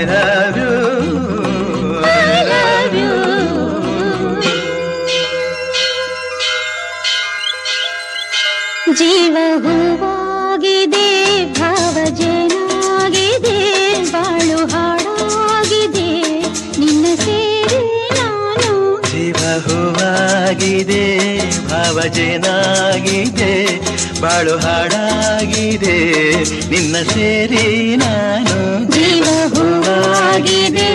I love you, I love you. ಜೀವ ಹೂವಾಗಿದೆ, ಭಾವ ಜೇನಾಗಿದೆ, ಬಾಳು ಹಾಡಾಗಿದೆ, ನಿನ್ನ ಸೇರಿ ನಾನು. ಜೀವ ಹೂವಾಗಿದೆ, ಭಾವ ಜೇನಾಗಿದೆ, ಬಾಳು ಹಾಡಾಗಿದೆ, ನಿನ್ನ ಸೇರಿ ನಾನು. ಜೀವ ಹೂವಾಗಿದೆ